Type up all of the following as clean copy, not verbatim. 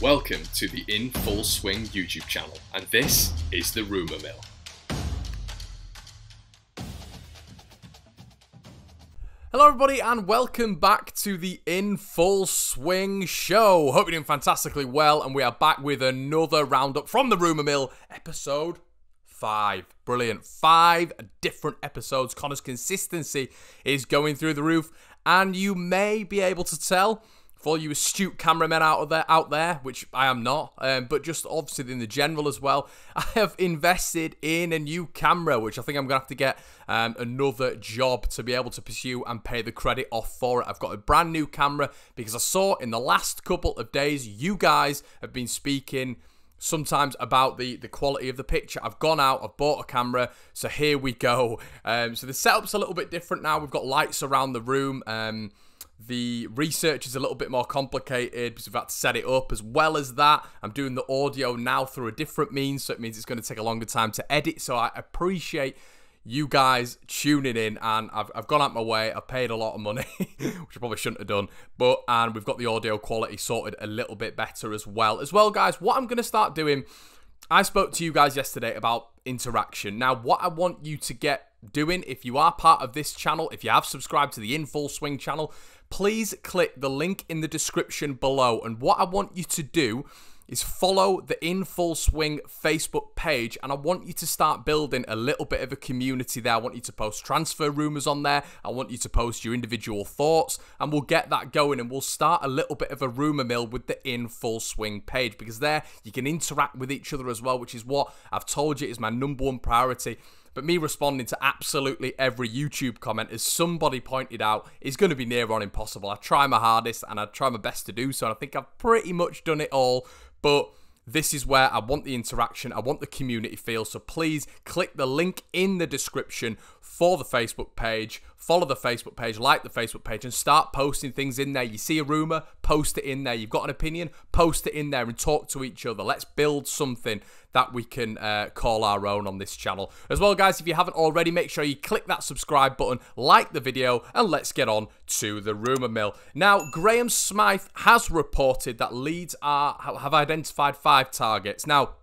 Welcome to the In Full Swing YouTube channel, and this is the Rumour Mill. Hello everybody and welcome back to the In Full Swing show. Hope you're doing fantastically well, and we are back with another roundup from the Rumour Mill, episode 5. Brilliant. 5 different episodes. Connor's consistency is going through the roof, and you may be able to tell, for all you astute cameramen out there, which I am not, but just obviously in the general as well, I have invested in a new camera, which I think I'm going to have to get another job to be able to pursue and pay the credit off for it. I've got a brand new camera because I saw in the last couple of days, you guys have been speaking sometimes about the quality of the picture. I've gone out, I've bought a camera, so here we go. So the setup's a little bit different now. We've got lights around the room. The research is a little bit more complicated because we've had to set it up. As well as that, I'm doing the audio now through a different means, so it means it's going to take a longer time to edit. So I appreciate you guys tuning in, and I've gone out my way. I've paid a lot of money, which I probably shouldn't have done, and we've got the audio quality sorted a little bit better as well. Guys, what I'm going to start doing, I spoke to you guys yesterday about interaction. Now, what I want you to get doing, if you are part of this channel, if you have subscribed to the In Full Swing channel, please click the link in the description below. And what I want you to do is follow the In Full Swing Facebook page, and I want you to start building a little bit of a community there. I want you to post transfer rumours on there. I want you to post your individual thoughts, and we'll get that going, and we'll start a little bit of a rumour mill with the In Full Swing page, because there you can interact with each other as well, which is what I've told you is my #1 priority. But me responding to absolutely every YouTube comment, as somebody pointed out, is going to be near on impossible. I try my hardest and I try my best to do so, and I think I've pretty much done it all. But this is where I want the interaction, I want the community feel, so please click the link in the description for the Facebook page, follow the Facebook page, like the Facebook page, and start posting things in there. You see a rumour, post it in there. You've got an opinion, post it in there and talk to each other. Let's build something that we can call our own on this channel. As well, guys, if you haven't already, make sure you click that subscribe button, like the video, and let's get on to the rumour mill. Now, Graham Smythe has reported that Leeds have identified 5 targets. Now,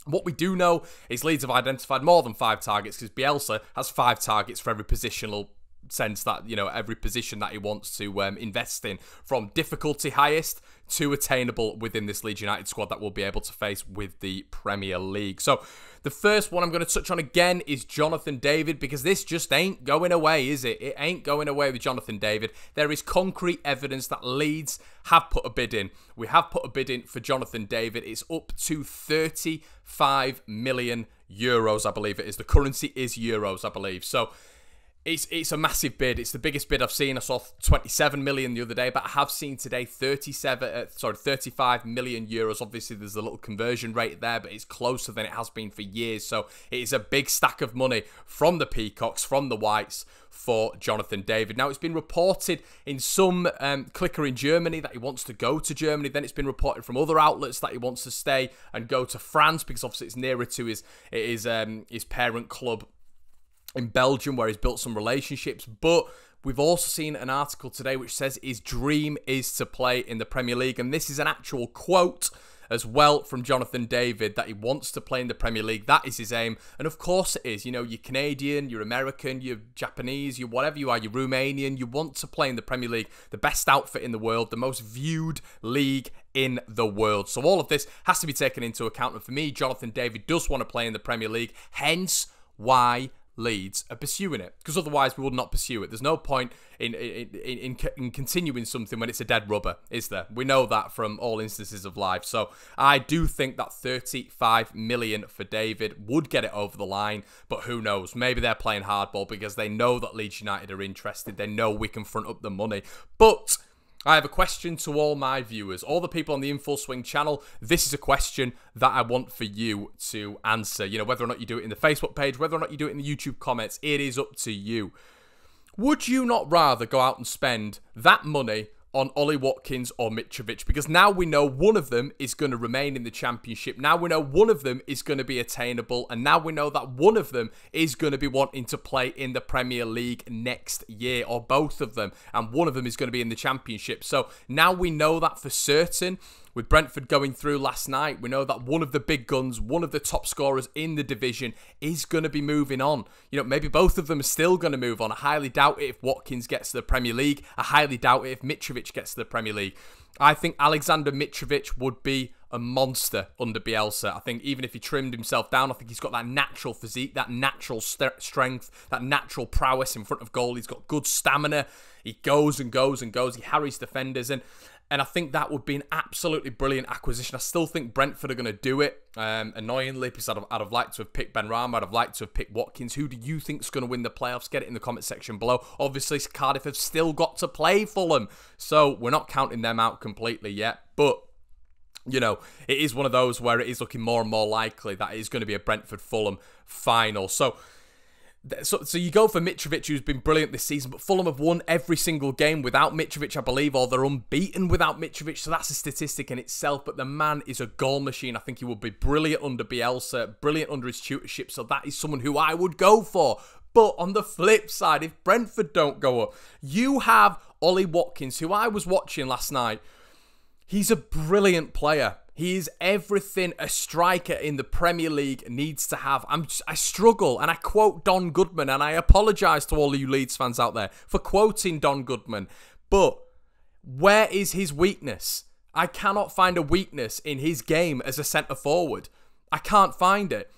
what we do know is Leeds have identified more than 5 targets, because Bielsa has 5 targets for every positional sense, that, you know, every position that he wants to invest in, from difficulty highest to attainable within this Leeds United squad that we'll be able to face with the Premier League. So the first one I'm going to touch on again is Jonathan David, because this just ain't going away, is it? It ain't going away with Jonathan David. There is concrete evidence that Leeds have put a bid in. We have put a bid in for Jonathan David. It's up to 35 million euros, I believe it is. The currency is euros, I believe. So it's a massive bid. It's the biggest bid I've seen. I saw 27 million the other day, but I have seen today 35 million euros. Obviously, there's a little conversion rate there, but it's closer than it has been for years. So it is a big stack of money from the Peacocks, from the Whites, for Jonathan David. Now, it's been reported in some clicker in Germany that he wants to go to Germany. Then it's been reported from other outlets that he wants to stay and go to France, because obviously it's nearer to his parent club in Belgium, where he's built some relationships. But we've also seen an article today which says his dream is to play in the Premier League, and this is an actual quote as well from Jonathan David, that he wants to play in the Premier League. That is his aim, and of course it is. You know, you're Canadian, you're American, you're Japanese, you're whatever you are, you're Romanian, you want to play in the Premier League, the best outfit in the world, the most viewed league in the world. So all of this has to be taken into account, and for me, Jonathan David does want to play in the Premier League, hence why Leeds are pursuing it, because otherwise we would not pursue it. There's no point in continuing something when it's a dead rubber, is there? We know that from all instances of life. So I do think that 35 million for David would get it over the line, but who knows? Maybe they're playing hardball because they know that Leeds United are interested. They know we can front up the money. But I have a question to all my viewers, all the people on the In Full Swing channel. This is a question that I want for you to answer. You know, whether or not you do it in the Facebook page, whether or not you do it in the YouTube comments, it is up to you. Would you not rather go out and spend that money on Ollie Watkins or Mitrovic, because now we know one of them is going to remain in the Championship. Now we know one of them is going to be attainable, and now we know that one of them is going to be wanting to play in the Premier League next year, or both of them, and one of them is going to be in the Championship. So now we know that for certain. with Brentford going through last night, we know that one of the big guns, one of the top scorers in the division is going to be moving on. You know, maybe both of them are still going to move on. I highly doubt it if Watkins gets to the Premier League. I highly doubt it if Mitrovic gets to the Premier League. I think Alexander Mitrovic would be a monster under Bielsa. I think even if he trimmed himself down, I think he's got that natural physique, that natural strength, that natural prowess in front of goal. He's got good stamina. He goes and goes and goes. He harries defenders. And I think that would be an absolutely brilliant acquisition. I still think Brentford are going to do it. Annoyingly, because I'd have liked to have picked Benrahma. I'd have liked to have picked Watkins. Who do you think is going to win the playoffs? Get it in the comment section below. Obviously, Cardiff have still got to play Fulham. So we're not counting them out completely yet. But you know, it is one of those where it is looking more and more likely that it is going to be a Brentford-Fulham final. So you go for Mitrovic, who's been brilliant this season, but Fulham have won every single game without Mitrovic, I believe, or they're unbeaten without Mitrovic, so that's a statistic in itself, but the man is a goal machine. I think he would be brilliant under Bielsa, brilliant under his tutorship, so that is someone who I would go for. But on the flip side, if Brentford don't go up, you have Ollie Watkins, who I was watching last night. He's a brilliant player. He is everything a striker in the Premier League needs to have. I struggle, and I quote Don Goodman, and I apologise to all of you Leeds fans out there for quoting Don Goodman. But where is his weakness? I cannot find a weakness in his game as a centre-forward. I can't find it.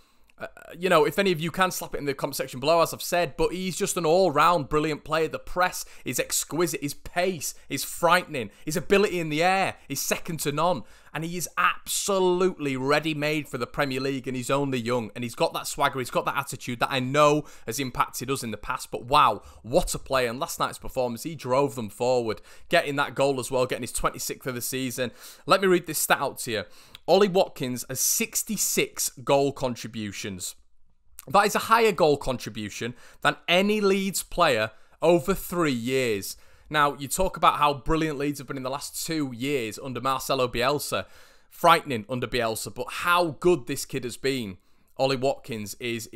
You know, if any of you can, slap it in the comment section below, as I've said, but he's just an all-round brilliant player. The press is exquisite. His pace is frightening. His ability in the air is second to none. And he is absolutely ready-made for the Premier League, and he's only young. And he's got that swagger, he's got that attitude that I know has impacted us in the past. But wow, what a player. And last night's performance, he drove them forward, getting that goal as well, getting his 26th of the season. Let me read this stat out to you. Ollie Watkins has 66 goal contributions. That is a higher goal contribution than any Leeds player over 3 years. Now, you talk about how brilliant Leeds have been in the last 2 years under Marcelo Bielsa. Frightening under Bielsa, but how good this kid has been. Ollie Watkins is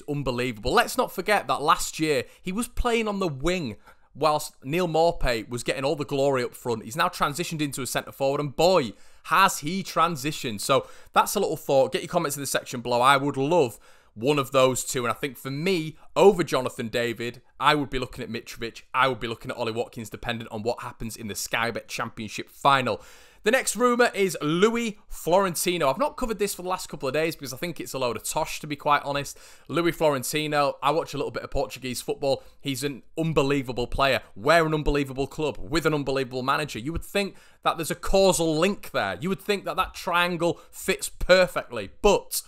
unbelievable. Let's not forget that last year he was playing on the wing whilst Neil Maupay was getting all the glory up front. He's now transitioned into a centre-forward, and boy, has he transitioned. So that's a little thought. Get your comments in the section below. I would love one of those two, and I think for me, over Jonathan David, I would be looking at Mitrovic. I would be looking at Ollie Watkins, dependent on what happens in the Sky Bet Championship final. The next rumour is Louis Florentino. I've not covered this for the last couple of days because I think it's a load of tosh, to be quite honest. Louis Florentino, I watch a little bit of Portuguese football. He's an unbelievable player. We're an unbelievable club with an unbelievable manager. You would think that there's a causal link there. You would think that that triangle fits perfectly, but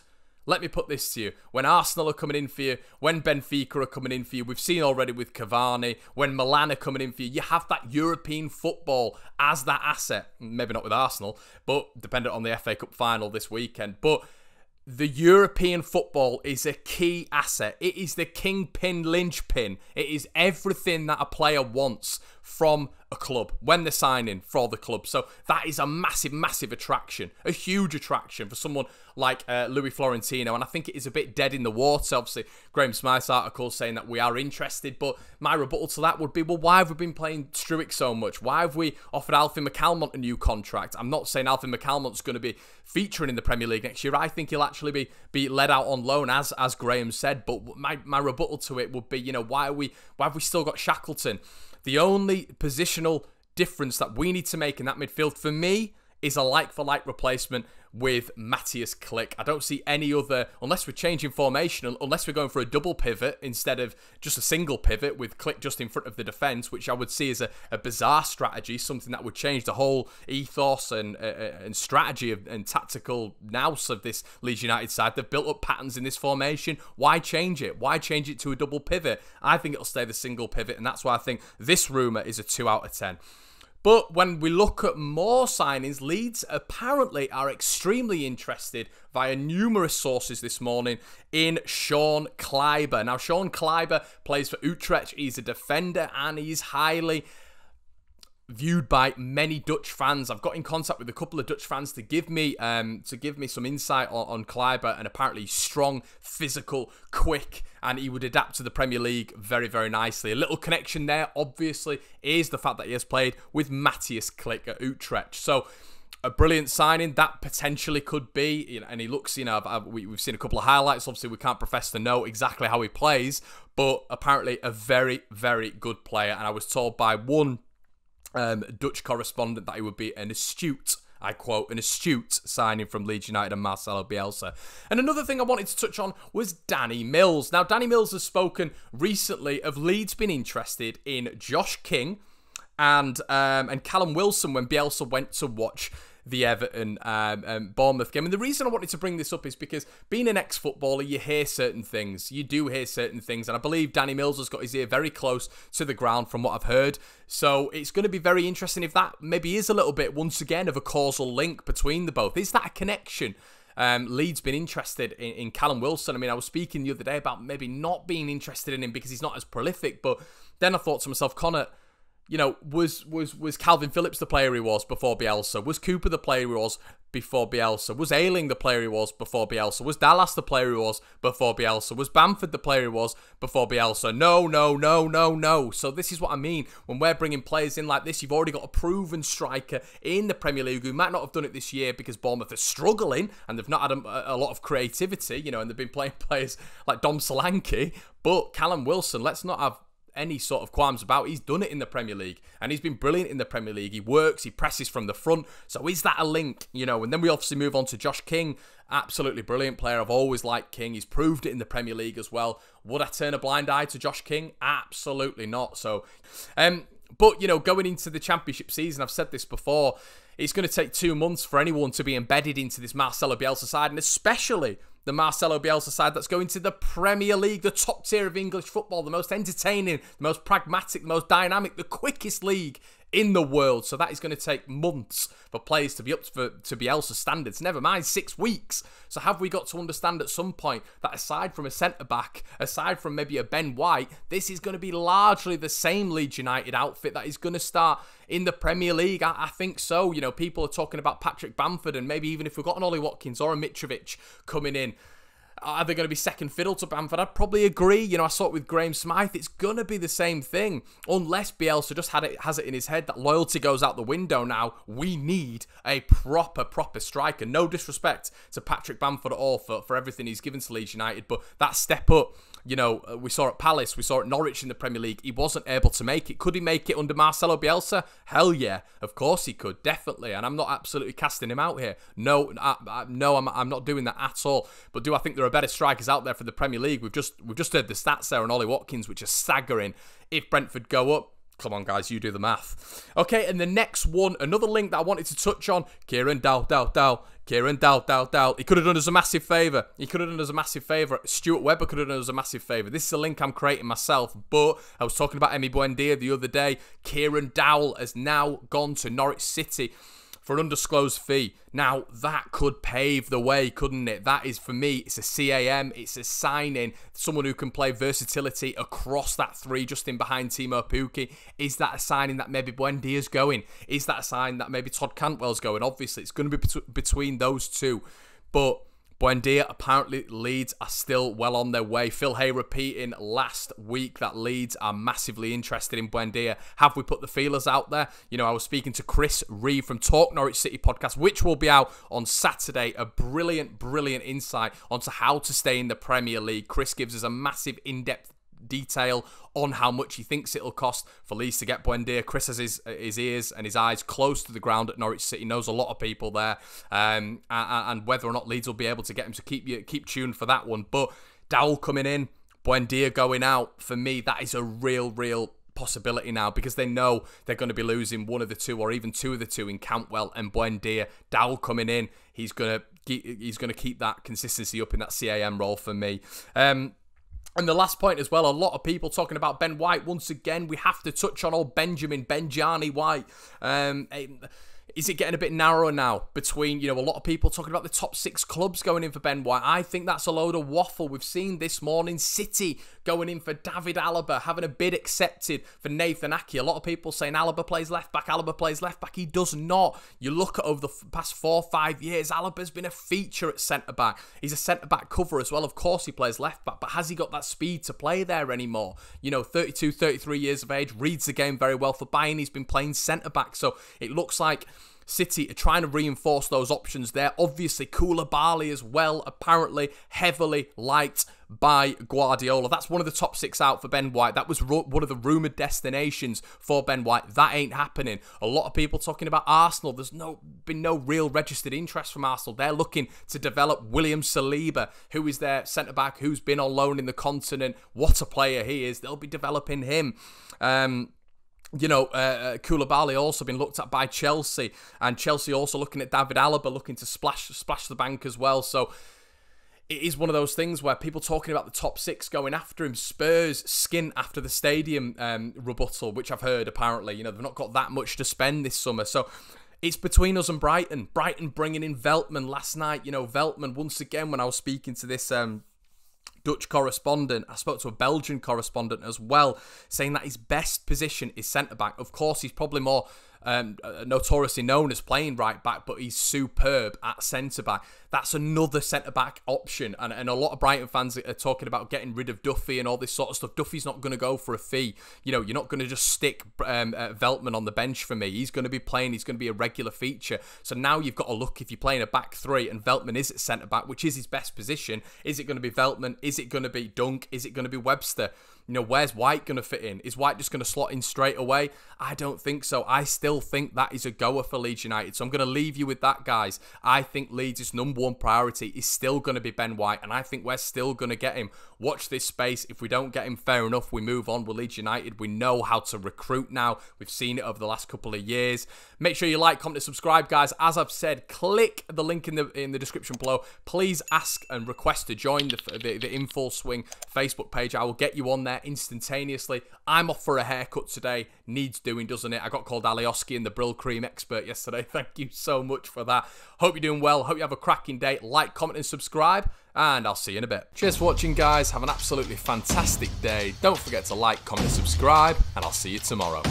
let me put this to you. When Arsenal are coming in for you, when Benfica are coming in for you, we've seen already with Cavani, when Milan are coming in for you, you have that European football as that asset. Maybe not with Arsenal, but dependent on the FA Cup final this weekend. But the European football is a key asset. It is the kingpin, linchpin. It is everything that a player wants from a club when they're signing for the club. So that is a massive, massive attraction, a huge attraction for someone like Louis Florentino. And I think it is a bit dead in the water. Obviously, Graham Smythe's article saying that we are interested, but my rebuttal to that would be, well, why have we been playing Struijk so much? Why have we offered Alfie McCalmont a new contract? I'm not saying Alfie McCalmont's going to be featuring in the Premier League next year. I think he'll actually be let out on loan, as Graham said. But my rebuttal to it would be, you know, why have we still got Shackleton? The only positional difference that we need to make in that midfield, for me, is a like-for-like replacement with Matthias Klich. I don't see any other, unless we're changing formation, unless we're going for a double pivot instead of just a single pivot with Klich just in front of the defence, which I would see as a bizarre strategy, something that would change the whole ethos and strategy and tactical nous of this Leeds United side. They've built up patterns in this formation. Why change it? Why change it to a double pivot? I think it'll stay the single pivot, and that's why I think this rumour is a 2 out of 10. But when we look at more signings, Leeds apparently are extremely interested via numerous sources this morning in Sean Klaiber. Now, Sean Klaiber plays for Utrecht. He's a defender and he's highly viewed by many Dutch fans. I've got in contact with a couple of Dutch fans to give me some insight on Klaiber, and apparently he's strong, physical, quick, and he would adapt to the Premier League very, very nicely. A little connection there, obviously, is the fact that he has played with Matthias Klich at Utrecht. So a brilliant signing. That potentially could be, you know, and he looks, you know, we've seen a couple of highlights. Obviously, we can't profess to know exactly how he plays, but apparently a very, very good player. And I was told by one Dutch correspondent that he would be an astute, I quote, an astute signing from Leeds United and Marcelo Bielsa. And another thing I wanted to touch on was Danny Mills. Now, Danny Mills has spoken recently of Leeds being interested in Josh King and Callum Wilson when Bielsa went to watch the Everton Bournemouth game. And the reason I wanted to bring this up is because being an ex-footballer, you hear certain things. You do hear certain things. And I believe Danny Mills has got his ear very close to the ground from what I've heard. So it's going to be very interesting if that maybe is a little bit, once again, of a causal link between the both. Is that a connection? Leeds been interested in Callum Wilson. I mean, I was speaking the other day about maybe not being interested in him because he's not as prolific. But then I thought to myself, Connor, you know, was Calvin Phillips the player he was before Bielsa? Was Cooper the player he was before Bielsa? Was Ayling the player he was before Bielsa? Was Dallas the player he was before Bielsa? Was Bamford the player he was before Bielsa? No. So this is what I mean. When we're bringing players in like this, you've already got a proven striker in the Premier League who might not have done it this year because Bournemouth are struggling and they've not had a lot of creativity, you know, and they've been playing players like Dom Solanke. But Callum Wilson, let's not have any sort of qualms about. He's done it in the Premier League and he's been brilliant in the Premier League. He works, he presses from the front. So is that a link? You know, and then we obviously move on to Josh King. Absolutely brilliant player. I've always liked King. He's proved it in the Premier League as well. Would I turn a blind eye to Josh King? Absolutely not. So, but you know, going into the Championship season, I've said this before, it's going to take 2 months for anyone to be embedded into this Marcelo Bielsa side, and especially the Marcelo Bielsa side that's going to the Premier League, the top tier of English football, the most entertaining, the most pragmatic, the most dynamic, the quickest league in the world. So that is going to take months for players to be up to Bielsa standards. Never mind 6 weeks. So have we got to understand at some point that aside from a centre-back, aside from maybe a Ben White, this is going to be largely the same Leeds United outfit that is going to start in the Premier League? I think so. You know, people are talking about Patrick Bamford, and maybe even if we've got an Ollie Watkins or a Mitrovic coming in, are they going to be second fiddle to Bamford? I'd probably agree. You know, I saw it with Graham Smythe. It's going to be the same thing. Unless Bielsa just has it in his head that loyalty goes out the window now. We need a proper striker. No disrespect to Patrick Bamford at all for everything he's given to Leeds United. But that step up, you know, we saw at Palace, we saw at Norwich in the Premier League. He wasn't able to make it. Could he make it under Marcelo Bielsa? Hell yeah. Of course he could. Definitely. And I'm not absolutely casting him out here. No, I'm not doing that at all. But do I think there are better strikers out there for the Premier League? We've just heard the stats there on Ollie Watkins, which are staggering. If Brentford go up, come on, guys, you do the math. Okay, and the next one, another link that I wanted to touch on, Kieran Dowell. Kieran Dowell. He could have done us a massive favour. Stuart Webber could have done us a massive favour. This is a link I'm creating myself, but I was talking about Emi Buendia the other day. Kieran Dowell has now gone to Norwich City for an undisclosed fee. Now, that could pave the way, couldn't it? That is, for me, it's a CAM, it's a signing, someone who can play versatility across that three, just in behind Timo Pukki. Is that a signing that maybe Buendia's going? Is that a sign that maybe Todd Cantwell's going? Obviously, it's going to be between those two. But Buendia, apparently Leeds are still well on their way. Phil Hay repeating last week that Leeds are massively interested in Buendia. Have we put the feelers out there? You know, I was speaking to Chris Reeve from Talk Norwich City podcast, which will be out on Saturday. A brilliant insight onto how to stay in the Premier League. Chris gives us a massive in-depth detail on how much he thinks it'll cost for Leeds to get Buendia. Chris has his ears and his eyes close to the ground at Norwich City, knows a lot of people there, and whether or not Leeds will be able to get him to keep tuned for that one. But Dowell coming in, Buendia going out, for me, that is a real possibility now, because they know they're going to be losing one of the two or even two of the two in Cantwell and Buendia. Dowell coming in, he's going to keep that consistency up in that CAM role for me. And the last point as well, a lot of people talking about Ben White. Once again, we have to touch on old Benjani White. Is it getting a bit narrower now between, you know, a lot of people talking about the top 6 clubs going in for Ben White? I think that's a load of waffle. We've seen this morning City going in for David Alaba, having a bid accepted for Nathan Ake. A lot of people saying Alaba plays left back. He does not. You look at over the past 4 or 5 years, Alaba's been a feature at centre-back. He's a centre-back cover as well. Of course he plays left back, but has he got that speed to play there anymore? You know, 32, 33 years of age, reads the game very well for Bayern. He's been playing centre-back, so it looks like City are trying to reinforce those options there. Obviously, Koulibaly as well, apparently heavily liked by Guardiola. That's one of the top 6 out for Ben White. That was one of the rumoured destinations for Ben White. That ain't happening. A lot of people talking about Arsenal. There's been no real registered interest from Arsenal. They're looking to develop William Saliba, who is their centre-back, who's been on loan in the continent. What a player he is. They'll be developing him. Koulibaly also been looked at by Chelsea, and Chelsea also looking at David Alaba, looking to splash the bank as well. So it is one of those things where people talking about the top 6 going after him. Spurs skin after the stadium rebuttal, which I've heard apparently. They've not got that much to spend this summer. So it's between us and Brighton. Brighton bringing in Veltman last night. Veltman, once again, when I was speaking to this Dutch correspondent, I spoke to a Belgian correspondent as well, saying that his best position is centre-back. Of course, he's probably more notoriously known as playing right-back, but he's superb at centre-back. That's another centre-back option, and a lot of Brighton fans are talking about getting rid of Duffy and all this sort of stuff. Duffy's not going to go for a fee. You're not going to just stick Veltman on the bench for me. He's going to be playing. He's going to be a regular feature. So now you've got to look, if you're playing a back 3 and Veltman is at centre-back, which is his best position, is it going to be Veltman? Is it going to be Dunk? Is it going to be Webster? Where's White going to fit in? Is White just going to slot in straight away? I don't think so. I still think that is a goer for Leeds United. So I'm going to leave you with that, guys. I think Leeds' number 1 priority is still going to be Ben White, and I think we're still going to get him. Watch this space. If we don't get him, fair enough. We move on with Leeds United. We know how to recruit now. We've seen it over the last couple of years. Make sure you like, comment, and subscribe, guys. As I've said, click the link in the description below. Please ask and request to join the In Full Swing Facebook page. I will get you on there instantaneously. I'm off for a haircut today. Needs doing, doesn't it? I got called Alioski and the Brill Cream expert yesterday. Thank you so much for that. Hope you're doing well. Hope you have a cracking day. Like, comment, and subscribe, and I'll see you in a bit. Cheers for watching, guys. Have an absolutely fantastic day. Don't forget to like, comment, and subscribe, and I'll see you tomorrow.